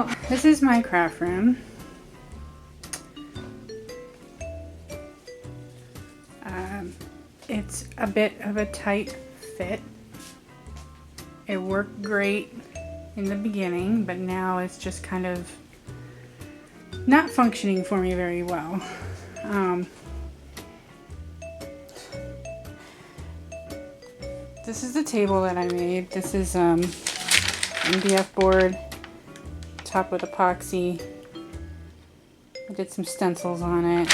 Well, this is my craft room. It's a bit of a tight fit. It worked great in the beginning, but now it's just kind of not functioning for me very well. This is the table that I made. This is MDF board, top with epoxy. I did some stencils on it.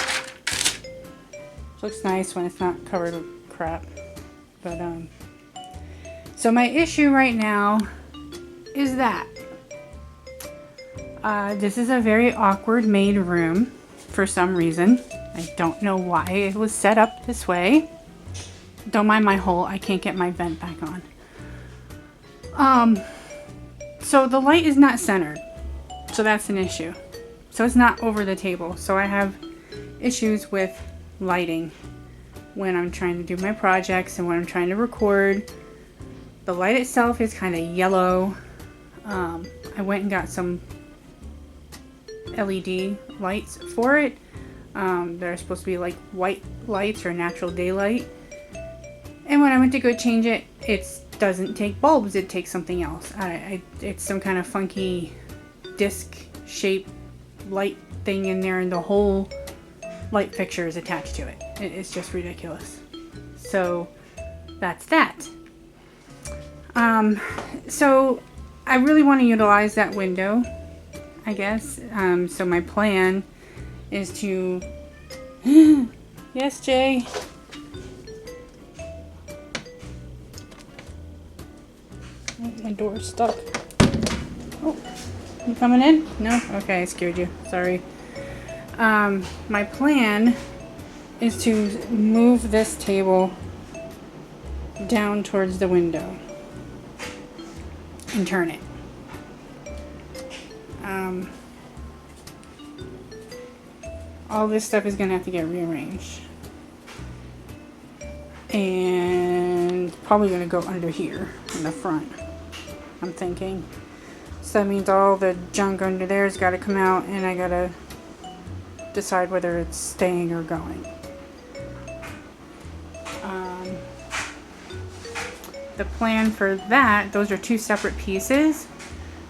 Looks nice when it's not covered with crap. But so my issue right now is that this is a very awkward made room for some reason. I don't know why it was set up this way. Don't mind my hole, I can't get my vent back on. So the light is not centered, so that's an issue. So it's not over the table, so I have issues with lighting when I'm trying to do my projects and when I'm trying to record. The light itself is kind of yellow. I went and got some LED lights for it. They're supposed to be like white lights or natural daylight. And when I went to go change it, it doesn't take bulbs, it takes something else. It's some kind of funky disc shaped light thing in there, and the whole light fixture is attached to it. It's just ridiculous. So that's that. So I really want to utilize that window, I guess. So my plan is to yes, Jay. Oh, my door's stuck. Oh, you coming in? No? Okay, I scared you. Sorry. My plan is to move this table down towards the window and turn it. All this stuff is going to have to get rearranged. And probably going to go under here in the front, I'm thinking. So that means all the junk under there has got to come out, and I got to decide whether it's staying or going. The plan for that, those are two separate pieces.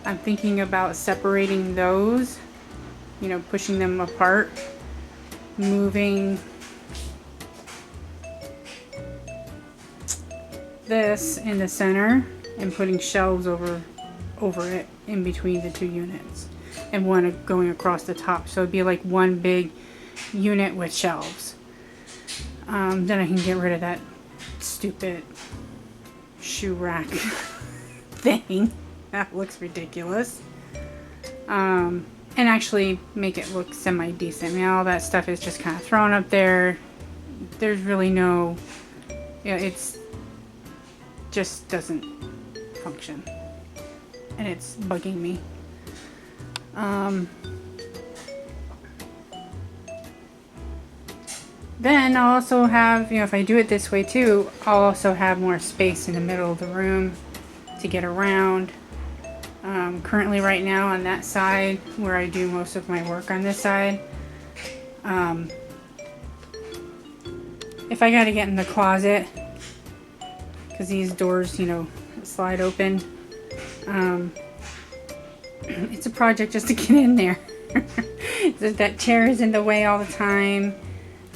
I'm thinking about separating those, you know, pushing them apart, moving this in the center and putting shelves over it in between the two units, and one going across the top, so it'd be like one big unit with shelves. Then I can get rid of that stupid shoe rack thing that looks ridiculous, and actually make it look semi-decent. I mean, all that stuff is just kind of thrown up there. There's really no, it's just doesn't function, and it's bugging me. Then I'll also have, if I do it this way too, I'll also have more space in the middle of the room to get around. Currently right now on that side where I do most of my work on this side, if I gotta get in the closet, because these doors, slide open, it's a project just to get in there. That chair is in the way all the time.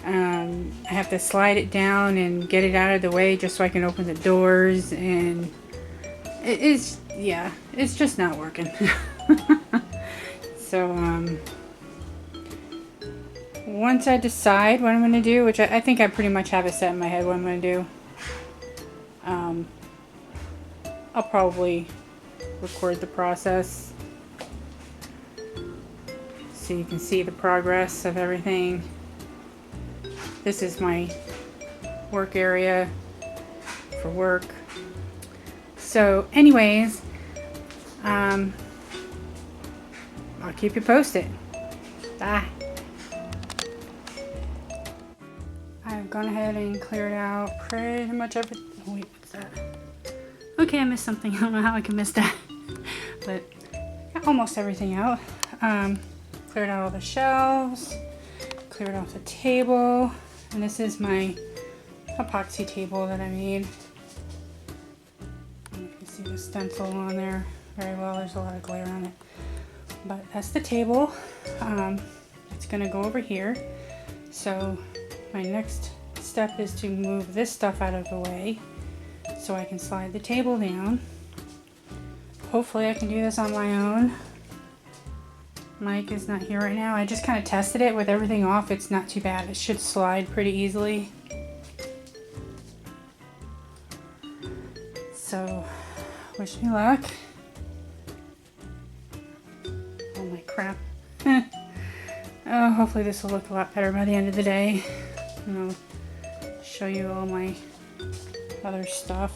I have to slide it down and get it out of the way just so I can open the doors, and it's just not working. So once I decide what I'm going to do, which I think I pretty much have it set in my head what I'm going to do, I'll probably record the process so you can see the progress of everything. This is my work area for work. So anyways, I'll keep you posted. Bye. I've gone ahead and cleared out pretty much everything. Oh, wait, what's that? Okay, I missed something. I don't know how I can miss that. But got almost everything out. Cleared out all the shelves, cleared off the table, and this is my epoxy table that I made. You can see the stencil on there very well. There's a lot of glare on it, but that's the table. It's gonna go over here. So my next step is to move this stuff out of the way so I can slide the table down. Hopefully I can do this on my own. Mike is not here right now. I just kind of tested it with everything off. It's not too bad. It should slide pretty easily. So, wish me luck. Oh my crap. Oh, hopefully this will look a lot better by the end of the day. And I'll show you all my other stuff.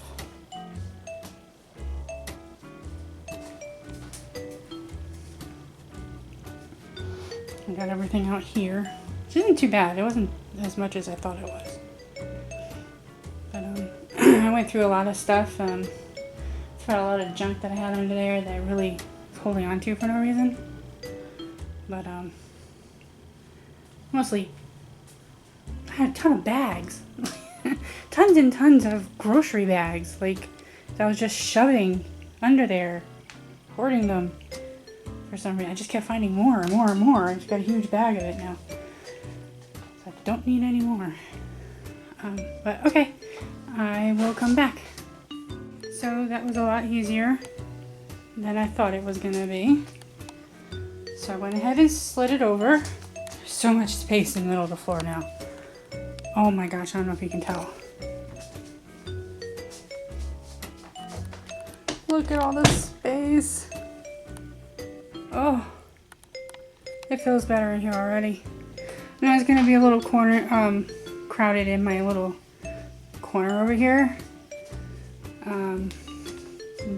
I got everything out here, which isn't too bad. It wasn't as much as I thought it was. But I went through a lot of stuff. Threw out a lot of junk that I had under there that I really was holding on to for no reason. But mostly, I had a ton of bags. Tons and tons of grocery bags. Like, I was just shoving under there, hoarding them. For some reason, I just kept finding more and more and more. I've got a huge bag of it now. So I don't need any more. But okay, I will come back. So that was a lot easier than I thought it was gonna be. So I went ahead and slid it over. There's so much space in the middle of the floor now. Oh my gosh, I don't know if you can tell. Look at all this space. Oh, it feels better in here already. Now it's gonna be a little corner, crowded in my little corner over here.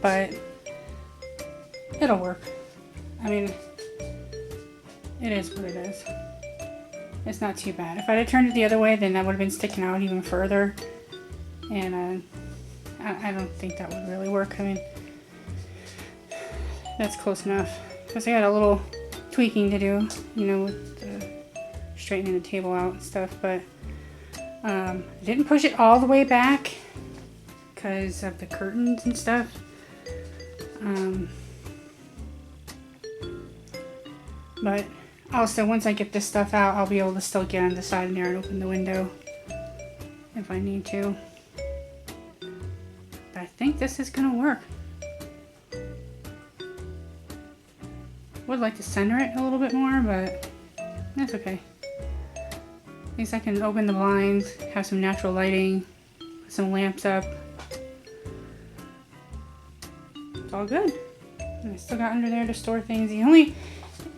But it'll work. I mean, it is what it is. It's not too bad. If I'd have turned it the other way, then that would have been sticking out even further. And I don't think that would really work. I mean, that's close enough. Because I got a little tweaking to do, you know, with straightening the table out and stuff. But I didn't push it all the way back because of the curtains and stuff. But also, once I get this stuff out, I'll be able to still get on the side in there and open the window if I need to. But I think this is gonna work. Would like to center it a little bit more, but that's okay. At least I can open the blinds, have some natural lighting, put some lamps up. It's all good. And I still got under there to store things. The only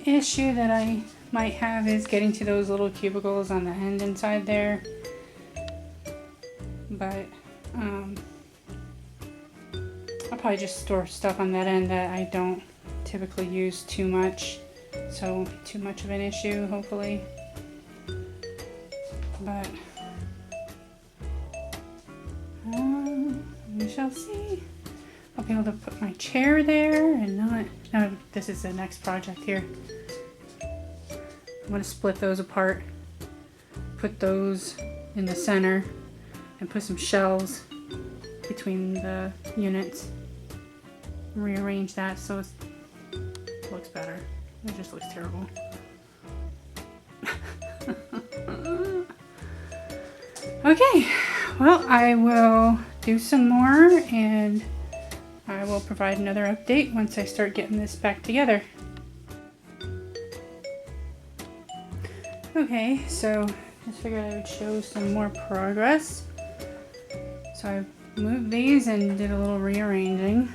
issue that I might have is getting to those little cubicles on the end inside there. But I'll probably just store stuff on that end that I don't typically use too much, so it won't be too much of an issue, hopefully. But we shall see. I'll be able to put my chair there and not. No, this is the next project here. I'm going to split those apart, put those in the center, and put some shelves between the units. Rearrange that so it looks better. It just looks terrible. Okay, well, I will do some more and I will provide another update once I start getting this back together. Okay, so just figured I would show some more progress. So I moved these and did a little rearranging.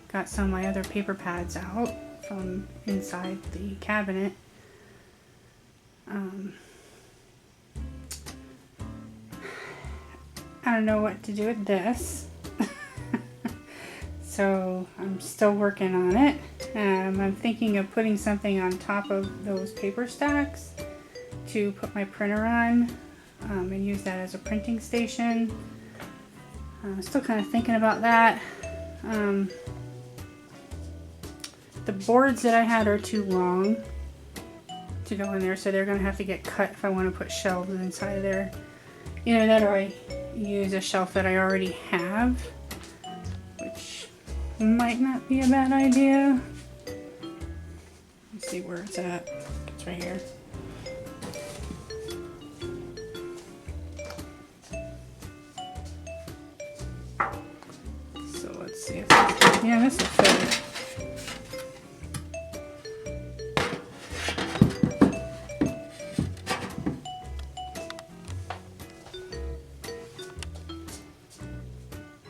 Got some of my other paper pads out from inside the cabinet. I don't know what to do with this. So I'm still working on it. I'm thinking of putting something on top of those paper stacks to put my printer on and use that as a printing station. I'm still kind of thinking about that. the boards that I had are too long to go in there, so they're gonna have to get cut if I want to put shelves inside of there. Either that or I use a shelf that I already have, which might not be a bad idea. Let's see where it's at. It's right here. So let's see if this, yeah, this will fit.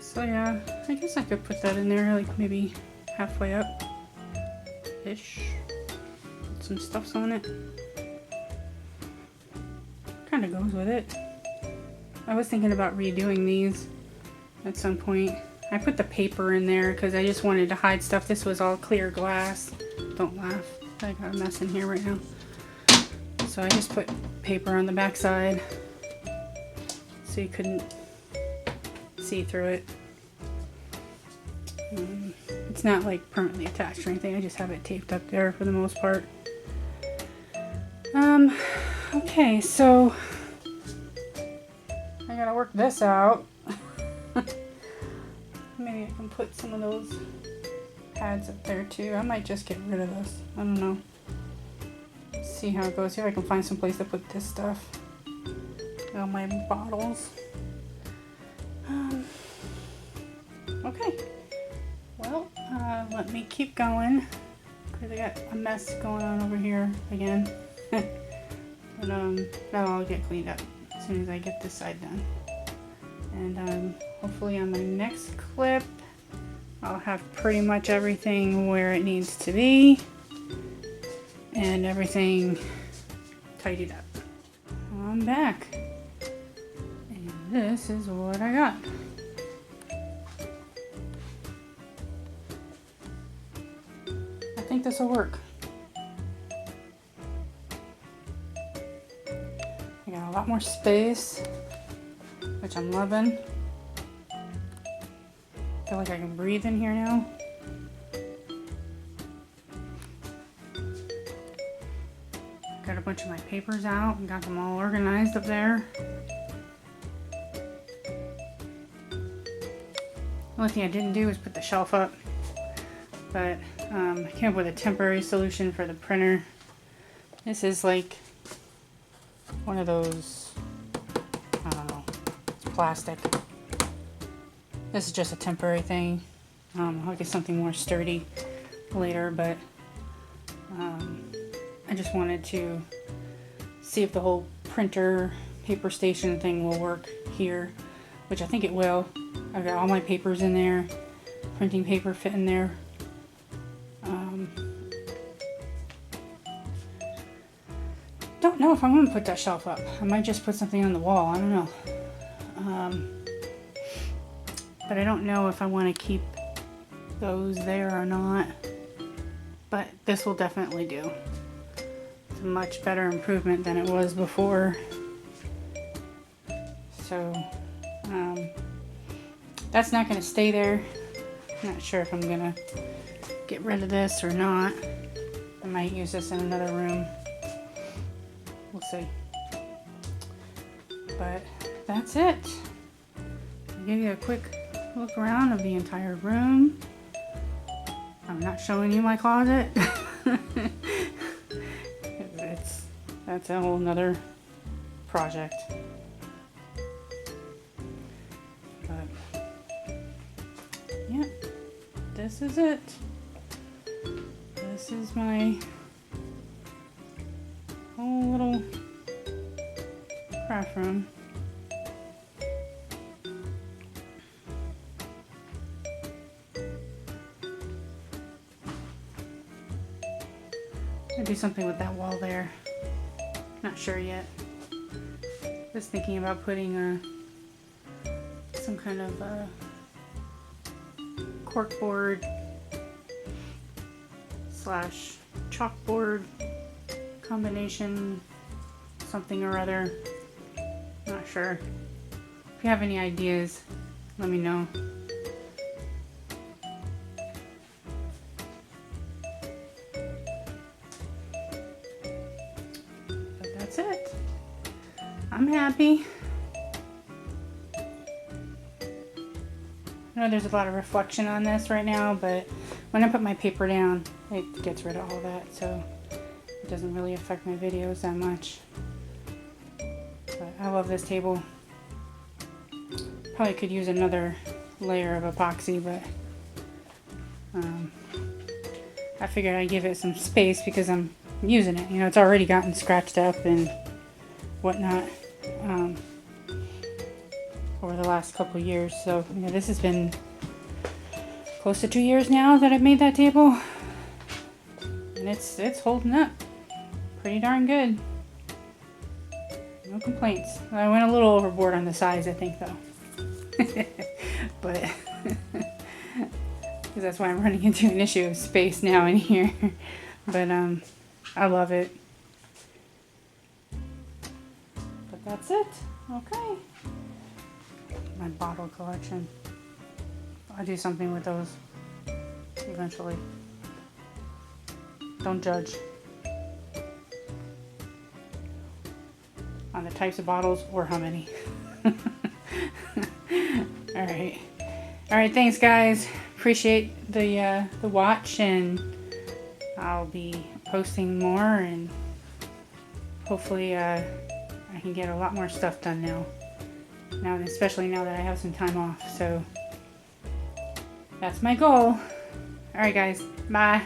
So yeah, I guess I could put that in there, like maybe halfway up ish. Put some stuffs on it. Kind of goes with it. I was thinking about redoing these at some point. I put the paper in there because I just wanted to hide stuff. This was all clear glass. Don't laugh. I got a mess in here right now. So I just put paper on the back side so you couldn't see through it. It's not like permanently attached or anything. I just have it taped up there for the most part. Okay, so I gotta work this out. Maybe I can put some of those pads up there too. I might just get rid of this. I don't know. See how it goes. See if I can find some place to put this stuff. All my bottles. Okay. Well, let me keep going because I got a mess going on over here again. But that'll all get cleaned up as soon as I get this side done. And hopefully on my next clip, I'll have pretty much everything where it needs to be and everything tidied up. I'm back, and this is what I got. I think this will work. I got a lot more space, which I'm loving. Feel like I can breathe in here now. Got a bunch of my papers out and got them all organized up there. The only thing I didn't do is put the shelf up, but I came up with a temporary solution for the printer. This is like one of those, I don't know, it's plastic. This is just a temporary thing. I'll get something more sturdy later, but I just wanted to see if the whole printer paper station thing will work here, which I think it will. I've got all my papers in there, printing paper fit in there. Don't know if I'm going to put that shelf up. I might just put something on the wall. I don't know. But I don't know if I want to keep those there or not. But this will definitely do. It's a much better improvement than it was before. So that's not going to stay there. Not sure if I'm going to get rid of this or not. I might use this in another room. We'll see. But that's it. I'll give you a quick look around of the entire room. I'm not showing you my closet. That's a whole nother project. But yeah, this is it. This is my whole little craft room. I'll do something with that wall there. Not sure yet. Just thinking about putting some kind of corkboard slash chalkboard combination, something or other. Not sure. If you have any ideas, let me know. that's it. I'm happy. I know there's a lot of reflection on this right now, but when I put my paper down, it gets rid of all that, so it doesn't really affect my videos that much. But I love this table. Probably could use another layer of epoxy, but I figured I'd give it some space because I'm using it. You know, it's already gotten scratched up and whatnot over the last couple years. So, you know, this has been close to 2 years now that I've made that table, and it's holding up pretty darn good. No complaints. I went a little overboard on the size, I think, though. But because that's why I'm running into an issue of space now in here. But I love it. But that's it. Okay. My bottle collection. I'll do something with those eventually. Don't judge on the types of bottles or how many. Alright, thanks guys. Appreciate the watch, and I'll be posting more, and hopefully I can get a lot more stuff done now, especially now that I have some time off. So that's my goal. Alright guys, bye.